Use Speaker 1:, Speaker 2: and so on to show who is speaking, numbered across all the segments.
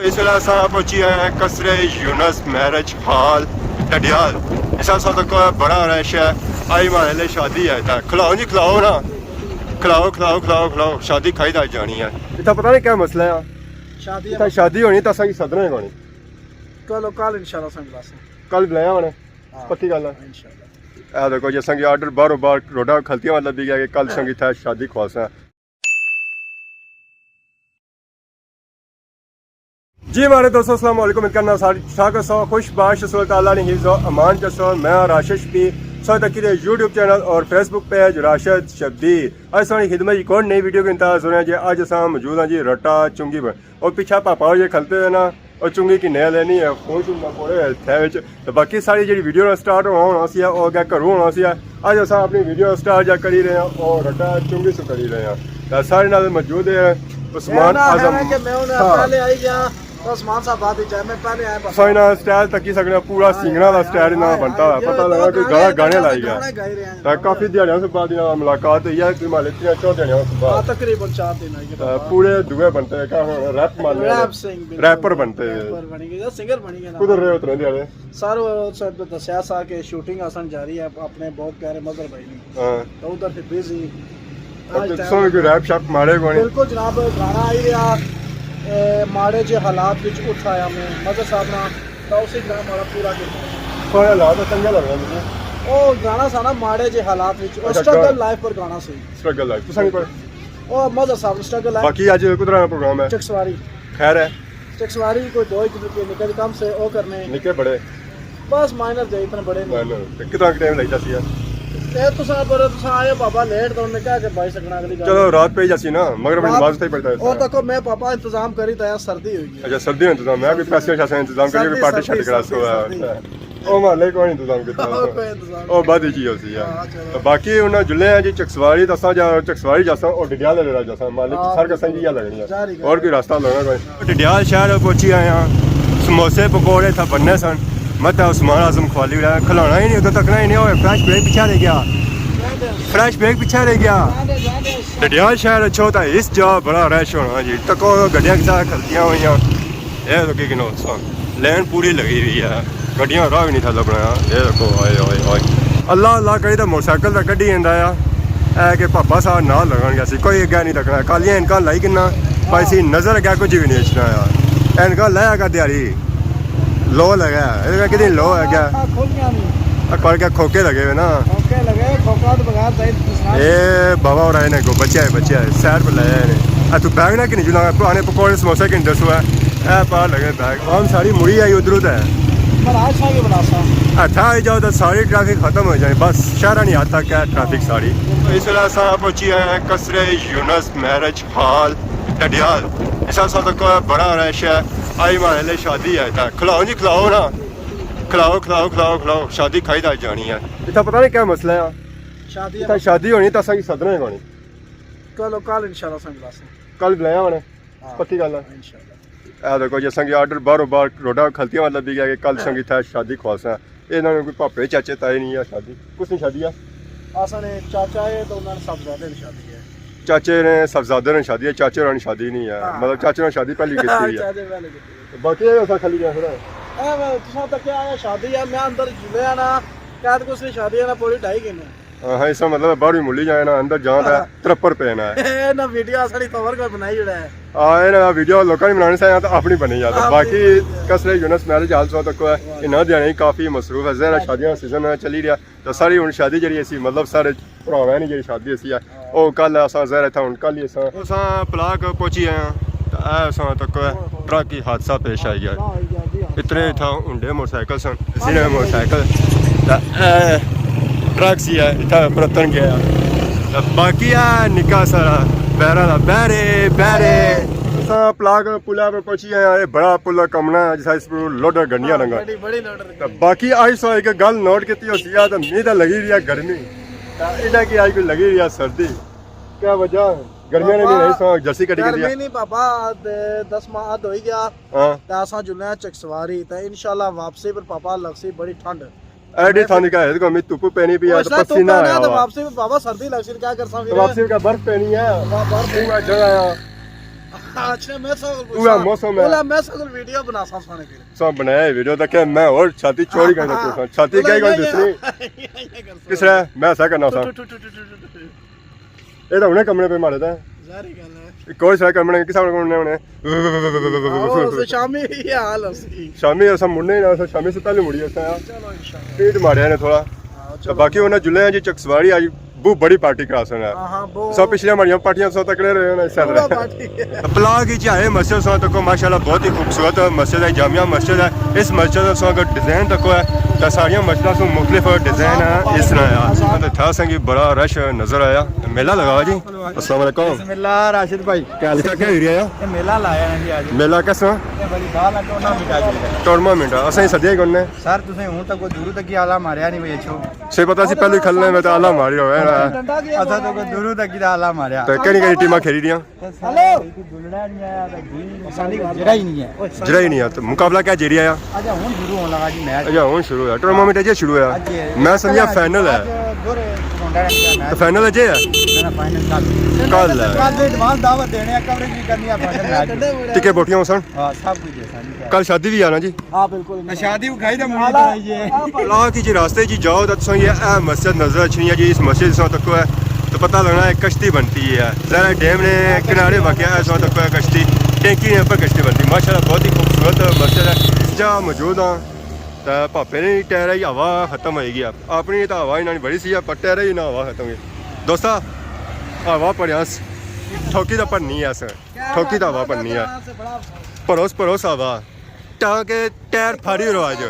Speaker 1: इस वेला असां पहुंची आए हैं कसरे यूनस मैरिज हॉल डडियाल। इस साथ बड़ा रश है। आई हमारे लिए शादी है इतना। खिलाओ जी खिलाओ ना, खिलाओ खिलाओ खिलाओ खिलाओ। शादी खाई तो जानी है। इतना पता नहीं क्या मसला है। शादी होनी तो असा सदना है कोनी।
Speaker 2: कल इंशाल्लाह संगलास
Speaker 1: कल बुलाया मैंने पक्की गल है इंशाल्लाह। ए देखो जी संगी ऑर्डर बारों बार रोडा खलतियां वाला भी गया कि कल संगी था शादी ख्वासा। जी हमारे दोस्तों अस्सलाम वालेकुम। इनका सागर सौ खुशबाश ताला ने हिफ्ज़ और अमान जसो। मैं राशिद भी सौ तक यूट्यूब चैनल और फेसबुक पेज राशिद शबीर। आज सोनी खिदमत एक और नई वीडियो के इंतजार हो रहे हैं जी। आज असा मौजूद हैं जी रटा चुंगी पर और पीछा पापा ये खलते हुए ना और चुंगी की नया लेनी है फोन शुन ना पड़े थे। तो बाकी सारी जी वीडियो स्टार्ट होना सी है और क्या घरों होना सी है। आज असा अपनी वीडियो स्टार्ट जा करी रहे हैं और रटा चुंगी से करी रहे हैं। सारे नाल मौजूद है उस्मान आजम।
Speaker 2: उस्मान साहब बात जाए मैं पहले आया
Speaker 1: सोइना स्टाइल तक ही सकना पूरा सिंगना का स्टाइल ना बनता है। पता लगा कि गाना गाने लाई गया काफी दिहाड़ियों से बाद मुलाकात हुई है। माले 3-4 दिहाड़ियों से बाद
Speaker 2: तकरीबन 4 दिन
Speaker 1: पूरे दुए बनते हैं क्या रैप मारने रैपर बनते हैं
Speaker 2: सिंगर बनी गए
Speaker 1: कुदर रहे उतरे दिहाड़े
Speaker 2: सर दसिया सा के शूटिंग आसन जारी है अपने बहुत प्यारे मदर भाई ने। हां तो उधर से बिजी
Speaker 1: आज कोई रैप शॉप मारे कोनी बिल्कुल
Speaker 2: जनाब गाना आई रहा माड़े जे हालात विच उठाया मैं मदर साहब ना तो उसी ग्राम वाला पूरा
Speaker 1: कोई हालात चंगा लग रहा मुझे
Speaker 2: ओ गाना सा ना माड़े जे हालात विच स्ट्रगल लाइफ पर गाना सी
Speaker 1: स्ट्रगल लाइफ तो संग पर
Speaker 2: ओ मदर साहब स्ट्रगल लाइफ। बाकी
Speaker 1: आज कुदरा प्रोग्राम है
Speaker 2: चकसवारी
Speaker 1: खैर है
Speaker 2: चकसवारी कोई 2 रुपए निकल कम से ओ करने
Speaker 1: निके बड़े
Speaker 2: बस माइनर जे इतने बड़े
Speaker 1: नहीं कितना टाइम लग जाती है
Speaker 2: आए पापा लेट तो उन्होंने क्या कि भाई सकना अगली
Speaker 1: चलो रात पे जासी ना मगर नमाज से पढ़ता है
Speaker 2: और देखो मैं पापा इंतजाम करी तो सर्दी हुई है।
Speaker 1: अच्छा सर्दी में इंतजाम मैं भी पैसे से इंतजाम करी भी पार्टी शादी करा सो है ओ माले कोई इंतजाम कितना ओ बाद ही होती है। तो बाकी उन जुले हैं जी चकसवारी तो असा जा चकसवारी जासा और डडियाल ले जासा मालिक सर का संगी या लगनी है और कोई रास्ता लगना कोई। डडियाल शहर पहुंची आए हैं समोसे पकौड़े था बनने सन मत उस्मान आजम ख्वाली खिलाना ही नहीं उधर तकना ही नहीं हो। फ्लैश ब्रेक पीछा रह गया फ्लैश ब्रेक पीछा रह गया। डडियाल शहर अच्छा होता है इस जगह बड़ा रश होना जी तको गड्डियां के साथ खलतियां हुई ये तो कि लैन पूरी लगी हुई है गड्डियां राह भी नहीं था लभना। ये देखो आए अल्लाह अल्लाह करी तो मोटरसाइकिल का कड्ढी आंदा है कि पापा साहब ना लगन गया कोई अग्गै नहीं तकना कालियां इनका लाई किन्ना पैसी नजर अग्गै कुछ भी नहीं अचना यार इनका लाया का दिहाड़ी लो लगा है कितनी लो है क्या कर क्या खोके लगे हुए ना ये बाबा और आए को बच्चा है सैर पर लाया है तू बैग ना कि नहीं जुला पुराने पकौड़े समोसे कि दस हुआ है पार लगे बैग आम सारी मुड़ी आई उधर उधर था आई जाओ तो सारी ट्रैफिक खत्म हो जाए बस शहर नहीं आता क्या ट्रैफिक सारी। इस वेला असा पहुंची है कसरे यूनस मैरिज हॉल डडियाल। इस साथ बड़ा रश है। आई हमारे लिए शादी है इतना। खिलाओ जी खिलाओ ना, खिलाओ खिलाओ खिलाओ खिलाओ। शादी खाई तो जानी है। इतना पता नहीं क्या मसला है। शादी होनी तो असा सदना है कोनी।
Speaker 2: कल इंशाल्लाह संगलास
Speaker 1: कल बुलाया मैंने पक्की गल है इंशाल्लाह। ए देखो जी संगी ऑर्डर बारों बार रोडा खलतियां वाला भी गया कि कल संगी था शादी ख्वासा। इन्होंने कोई पापे चाचे ताए नहीं है शादी कुछ नहीं शादी है
Speaker 2: आसने चाचा है तो उन्होंने सबजादे ने शादी है
Speaker 1: चाचे ने सबजादे ने शादी है चाचे ने शादी नहीं है मतलब चाचे ने शादी पहली की है बाकी ऐसा खाली गया फिर
Speaker 2: ए तुसा तक क्या आया शादी है मैं अंदर जुले ना कहत कुछ नहीं शादी है ना पूरी 2.5 किलो
Speaker 1: हां ऐसा मतलब बाहरी मुल्ली जाए ना अंदर जाना है 73 पे ना
Speaker 2: है ना वीडियो सारी कवर कर बनाई जड़ा है
Speaker 1: हां ना वीडियो लोगों ने बनाने से तो अपनी बनी जाता बाकी कसरे यूनस मैरिज हाल तक इना देने काफी मसरूफ है जरा शादियां सीजन चली रहा तो सारी हुन शादी जड़ी ऐसी मतलब सारे भरावां ने जड़ी शादी ऐसी है ओ कल असा जरा था हुन कल ही असा पलाक पहुंची आए असा तक ट्रक की हादसा पेश आ गया इतने था उंडे मोटरसाइकिल सन सीने मोटरसाइकिल ट्रक सी है इतना परतन गया बाकी निका सारा बैरा बैरे बैरे पलाक पुला पर पहुंची है बड़ा पुल कमना जिस लोडर गंडिया रंगा बाकी आई सो एक गल नोट की तो मीह तो लगी रही है गर्मी इधर की आई कोई लगी रही है सर्दी क्या वजह गर्मियों ने भी नहीं सो जर्सी कटी गई
Speaker 2: गर्मी नहीं पापा 10 माह हो ही गया
Speaker 1: हां
Speaker 2: ता असा जुले चकसवारी ता इंशाल्लाह वापसी पर पापा लगसी बड़ी ठंड
Speaker 1: एडी थानी का है को मैं धूप पैनी भी है तो पसीना आया
Speaker 2: तो वापसी में बाबा सर्दी लगसी क्या कर सकते
Speaker 1: वापसी का बर्फ पैनी है बर्फ पूरा चढ़ आया
Speaker 2: अच्छा मैं सब
Speaker 1: उला मौसम है
Speaker 2: उला मैं सब वीडियो बना सा सोने के
Speaker 1: सब बनाया वीडियो तक मैं और छाती चोरी कर देता छाती क्या कोई दूसरी किस है मैं ऐसा करना सा ये तो उन्हें कमरे पे मारे था
Speaker 2: जारी गल है
Speaker 1: कोई सा कमरे किस कमरे ने
Speaker 2: ओ शामी ये हाल है
Speaker 1: शामी ऐसा मुड़ने ना शामी से पहले मुड़ी ऐसा
Speaker 2: चलो इंशाल्लाह
Speaker 1: पीठ मारे ने थोड़ा तो बाकी उन्हें जुले जी चकसवाड़ी आज बहुत बड़ी पार्टी करा सना सब पिछले हमारी पार्टियां सौ तकड़े रहे हैं इससे पलाक की चाहे मस्जिद सौ तक माशाल्लाह बहुत ही खूबसूरत मस्जिद है जामिया मस्जिद है इस मस्जिद सौ अगर डिजाइन तक है तो सारिया मस्जिद से मुख्तलिफ डिजाइन है इस तरह यार तो था संगी बड़ा रश नजर आया मेला लगा जी अस्सलाम वालेकुम
Speaker 3: बिस्मिल्लाह राशिद भाई
Speaker 1: क्या एरिया है
Speaker 3: ये मेला लाया है जी आज
Speaker 1: मेला कैसा
Speaker 3: ये बड़ी गाल है
Speaker 1: टूर्नामेंट असें सदिया करने
Speaker 3: सर तुसें हूं तक दूर तक आला मारिया नहीं भाई अच्छो
Speaker 1: से पता सी पहले खलने में तो आला मारी होवे
Speaker 3: असा तो दूर तक आला मारिया
Speaker 1: तो केड़ी टीमां खेली दियां
Speaker 3: हेलो दुलड़ा नहीं आया तो जरा ही नहीं है
Speaker 1: जरा ही नहीं है तो मुकाबला क्या जेरिया है
Speaker 3: अच्छा हुन शुरू होने लगा जी मैच
Speaker 1: अच्छा हुन शुरू है टूर्नामेंट अजे शुरू है मैं समझा फाइनल है तो फाइनल अजे है
Speaker 3: मेरा फाइनल
Speaker 1: कल है
Speaker 3: कल एडवांस दावत देने है कवरेज भी करनी है फाइनल मैच
Speaker 1: टिके बोटियां सन
Speaker 3: हां सब कुछ है
Speaker 1: कल शादी भी आना जी
Speaker 2: हां बिल्कुल
Speaker 3: शादी खाई दा मुड़ी बनाइए
Speaker 1: ला की जी रास्ते जी जाओ तो ये मस्जिद नजर अच्छी है जी इस मस्जिद से तक है तो पता लगना है कश्ती बनती है जरा डैम ने किनारे वाक़ है इस तक कश्ती टैंकी ने ऊपर कश्ती बनती माशाल्लाह बहुत ही खूबसूरत मस्जिद है जहाँ मौजूद हाँ तो भापे ने टायर ही हवा खत्म होएगी अपनी तो हवा ही ना बड़ी सी पर टायर ही ना हवा खत्म हुई दोस्ता हवा पड़िया ठोकी तो भरनी है अस ठोकी तो हवा भरनी है भरोस भरोस हवा टाके टायर फाड़ी रो आज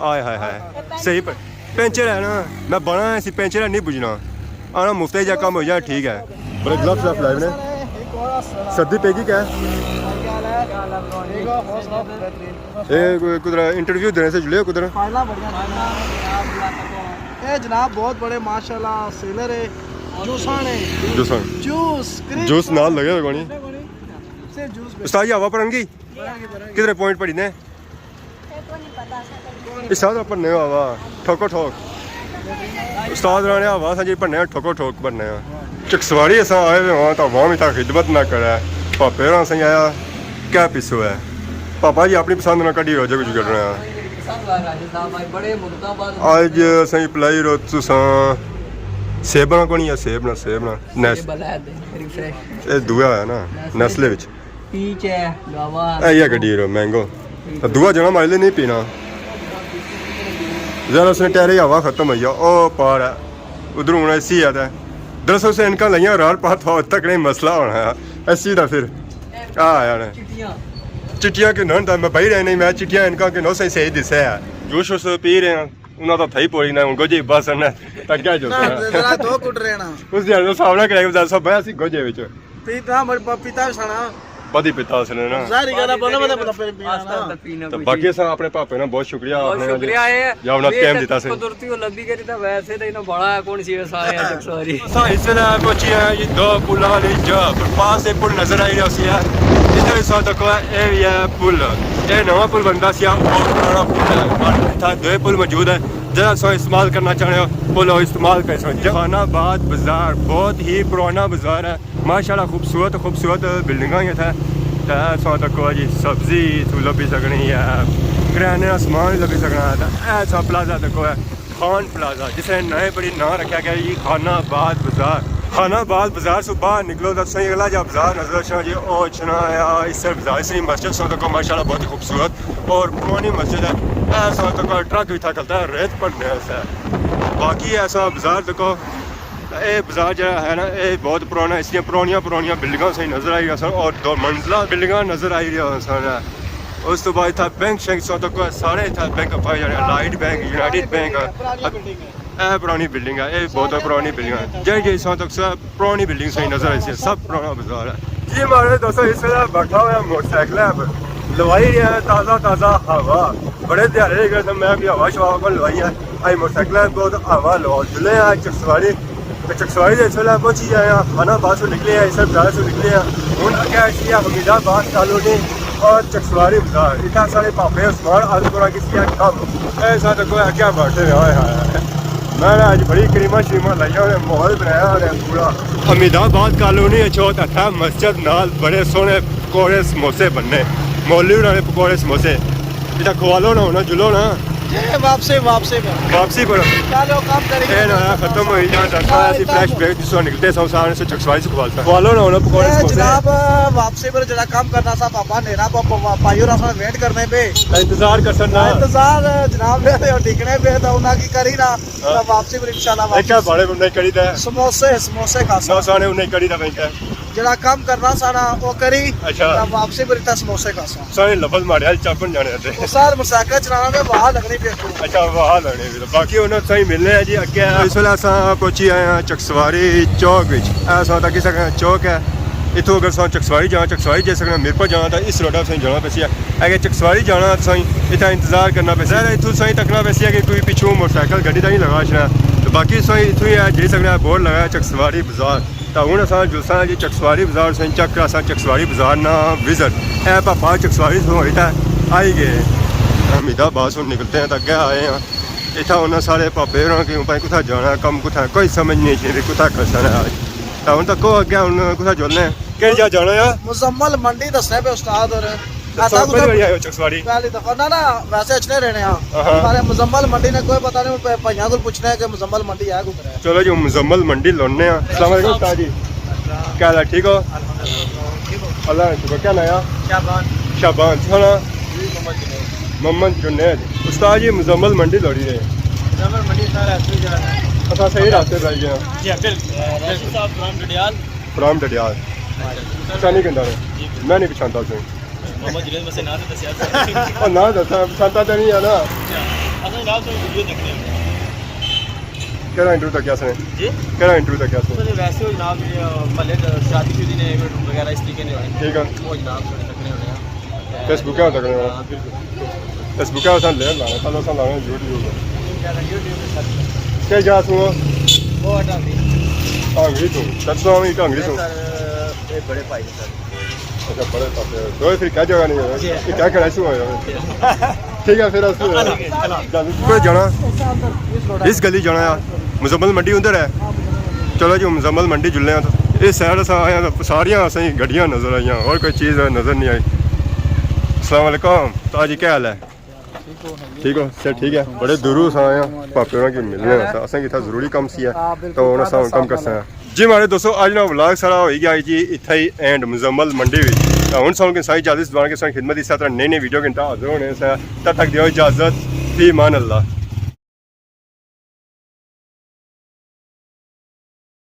Speaker 1: आय हाय हाय सही पेंचर है ना मैं बना ऐसी पेंचर है नहीं बुझना आना मुफ्त जा कम हो जाए ठीक है बड़े ग्लव्स रख लाइव ने सर्दी पेगी क्या कुदरा इंटरव्यू देने से जुड़े कुदरा
Speaker 2: ये जनाब बहुत बड़े माशाल्लाह सेलर है
Speaker 1: जूस नाल लगे कोनी उस्ताद हवा पड़ेंगी किधरे पॉइंट पड़ी ने इस्ताद पर ने हवा ठोको ठोक उस्ताद ने हवा सा जी पढ़ने ठोको ठोक पढ़ने चकसवाड़ी अस आए हुए तो वहाँ भी था खिदमत ना करे पापे रा सही आया क्या पिसो है पापा जी अपनी पसंद ना कड़ी रोजे कुछ कर रहे हैं आज सही पलाई रो तुसा सेबना कोनी है सेबना नेस ये दुआ है ना नेस्ले विच
Speaker 4: पीच है गावा
Speaker 1: ये कड़ी रो मैंगो दुआ जना माइले नहीं पीना जरा उसने टहरे हवा खत्म हो गया ओ पार है उधर हूँ ऐसी है दरअसल से इनका लिया रार पा था तक नहीं मसला होना है ऐसी था फिर यार चिट्टियाँ के नन था मैं बही रहे नहीं मैं चिट्टियाँ इनका के नो सही दिसे है जूस वूस पी रहे हैं उन्होंने तो थई पोड़ी ना गोजे बस ने तक क्या जो
Speaker 2: जरा दो कुट रहना
Speaker 1: उस दिन तो सामना करेगा सब बया सी गोजे विच
Speaker 2: पीता मर पीता सना
Speaker 1: बदी पिता उसने ना
Speaker 2: सारी गाना बोलो मैं पता पीना
Speaker 1: तो बाकी सब अपने पापे ना बहुत शुक्रिया आपने
Speaker 4: शुक्रिया है
Speaker 1: या उन्हें टाइम दिता से
Speaker 4: कुदरती वो लंबी करी था वैसे तो इन्हों बड़ा कौन सी सारे हैं चकसवारी
Speaker 1: सा इससे ना पहुंची है ये दो पुल वाली जब पास से पुल नजर आई रही है इधर इस वक्त को है ये पुल ये नवा पुल बनता सी और पुराना पुल है था दो पुल मौजूद है जरा सो इस्तेमाल करना चाह रहे हो पुल इस्तेमाल कर सकते हो खानाबाद बाजार बहुत ही पुराना बाजार है माशाल्लाह खूबसूरत बिल्डिंग ये था सौ तक जी सब्जी तू लभी सकनी है किराने का समान लभी सकना है ऐसा प्लाजा तक है खान प्लाजा जिसे नए बड़ी ना रखा गया जी खानाबाद बाजार से बाहर निकलो तो सही अगला जब बाजार नजर जी ओ चना इससे बाजार इसलिए मस्जिद सौ तक माशाल्लाह बहुत ही खूबसूरत और पुरानी मस्जिद है ऐसा तक ट्रक भी था चलता है रेत पड़ने से बाकी ऐसा बाजार देखो ये बाजार जो है ना ये बहुत पुराना इसलिए पुरानियां बिल्डिंग सही नजर आई सन और दो मंजिला बिल्डिंग नजर आई रही सन उस तो बाद था बैंक शेंक सौ तक सारे था बैंक पाए जाने लाइट बैंक यूनाइटेड बैंक पुरानी बिल्डिंग है ये बहुत पुरानी बिल्डिंग है जय सौ तक सब पुरानी बिल्डिंग सही नजर आई है सब पुराना बाजार है जी हमारे दोस्तों इस तरह बैठा हुआ मोटरसाइकिल है लवाई रहा है ताज़ा हवा बड़े ध्यारे गए मैं भी हवा शवा को लवाई है आई मोटरसाइकिल बहुत हवा लवा जुले है चकसवारी इस वेला पहुंची जाए खानाबाद से निकले हैं इसर बाजार से निकले हैं हूँ अगर हमीदाबाद कॉलोनी और चकसवारी बाजार इतना सारे पापे उस्मान आलूपुरा की कम ऐसा तो कोई अगर बैठे रहा है मैं ना आज बड़ी करीमा शरीमा लाइया उन्हें माहौल बनाया उन्हें पूरा हमीदाबाद कॉलोनी चौथ था मस्जिद नाल बड़े सोहने पकौड़े समोसे बनने मौलवी उन्होंने पकौड़े समोसे इधर खवालो ना होना जुलो ना
Speaker 2: वापसी वापसी में
Speaker 1: वापसी पर
Speaker 2: चलो काम करेंगे
Speaker 1: ना खत्म हो जाता है फ्लैश बैक जिसको निकलते हैं सामने से चकसवारी से खवालता खवालो ना होना पकौड़े समोसे
Speaker 2: जनाब वापसी पर जरा काम करना था पापा नेरा पापा पाइयो रास्ता वेट करने पे
Speaker 1: इंतजार कर सकना
Speaker 2: इंतजार जनाब ने और टिकने पे तो उन्हें की करी ना वापसी पर इंशाल्लाह
Speaker 1: क्या बड़े उन्हें करी था
Speaker 2: समोसे समोसे खा
Speaker 1: नौ साने उन्हें करी था बैंक
Speaker 2: जरा काम करना सारा वो करी
Speaker 1: अच्छा
Speaker 2: वापसी पर इतना समोसे खा
Speaker 1: सारे लफज मारे आज चापन जाने थे
Speaker 2: सार मोटरसाइकिल चलाना में वहां लगनी पे
Speaker 1: अच्छा वहां लगने भी बाकी उन्हें सही मिलने हैं जी अगे इस वेले असां पहुंची आए हैं चकसवारी चौक विच ऐसा तक किसी चौक है इतों अगर असां चकसवारी जा सकना मीरपुर जाना तो इस रोड पर जाना पैसी अगर चकसवारी जाना तो इतना इंतजार करना पैसा इतों सही तकना पैसी है कि कोई पिछू मोटरसाइकिल गड्डी का नहीं लगा छना तो बाकी सही इतों ही जी सकना बोर्ड लगाया चकसवारी बाजार तो हूँ अस जुलसा जी चकसवारी बाजार सही चक अस चकसवारी बाजार ना विजिट है पापा चकसवारी तो इतना आई गए हमीदाबाद से निकलते हैं तो अगे आए हैं इतना उन्हें सारे पापे कि भाई कुथा जाना कम कुथा कोई समझ नहीं चाहिए कुथा खसना है आज तो हूँ तक अगे हूँ कुथा जुलने कि जाना है
Speaker 2: मुजम्मल मंडी दसने पे उस्ताद और
Speaker 1: चकसवारी
Speaker 2: पहली दफा ना वैसे अच्छे रहने हमारे मुजम्मल मंडी ने कोई पता नहीं भैया को पूछना है कि मुजम्मल मंडी है कुछ
Speaker 1: चलो जी मुजम्मल मंडी लौटने अस्सलाम वालेकुम उस्ताद जी क्या हाल है ठीक हो अल्लाह शुक्र क्या नाया शाबान सोना मोहम्मद जुनेद उस्ताद जी मुजम्मल मंडी लौड़ी रहे अच्छा सही रास्ते पर गया फ्राम डडियाल अच्छा नहीं कहता मैं नहीं पछानता उसे ना दसा पछानता तो नहीं है ना केड़ा इंटरव्यू तक क्या सुने केड़ा इंटरव्यू तक क्या सुने
Speaker 4: वैसे हो जनाब भले शादी शुदी ने वगैरह इस तरीके ने
Speaker 1: ठीक है
Speaker 4: वो जनाब थोड़े तकने होने हैं
Speaker 1: फेसबुक क्या तकने होने
Speaker 4: हां बिल्कुल
Speaker 1: फेसबुक क्या सन ले लाना चलो सन लाना यूट्यूब क्या जा सुनो
Speaker 4: वो हटा दी
Speaker 1: अंग्रेजी तू दसो मैं अंग्रेजी तू
Speaker 4: ये बड़े भाई सर
Speaker 1: अच्छा बड़े पापे तो फिर क्या जगह नहीं है क्या कराई सु ठीक है फिर कोई जाना इस गली जाना यार मुजम्मल मंडी उधर है चलो जी मुजम्मल मंडी जुलने तो इस साइड आया सारियां सही गड्डियां नजर आईयां और कोई चीज़ नजर नहीं आई अस्सलाम वालेकुम ताजी क्या हाल है ठीक हो सर ठीक है बड़े दूरों से आए पापे होना की मिलने असें कि जरूरी कम सी है तो उन्हें अस कम कर सकते जी मारे दोस्तों अज ना व्लॉग सारा हो गया जी इतना ही एंड मुजम्मल मंडी हूँ साल के सारी इजाजत दुआ के खिदमत इस तरह नई नई वीडियो घंटा हाजिर होने तब तक दियो इजाजत फी मान अल्लाह।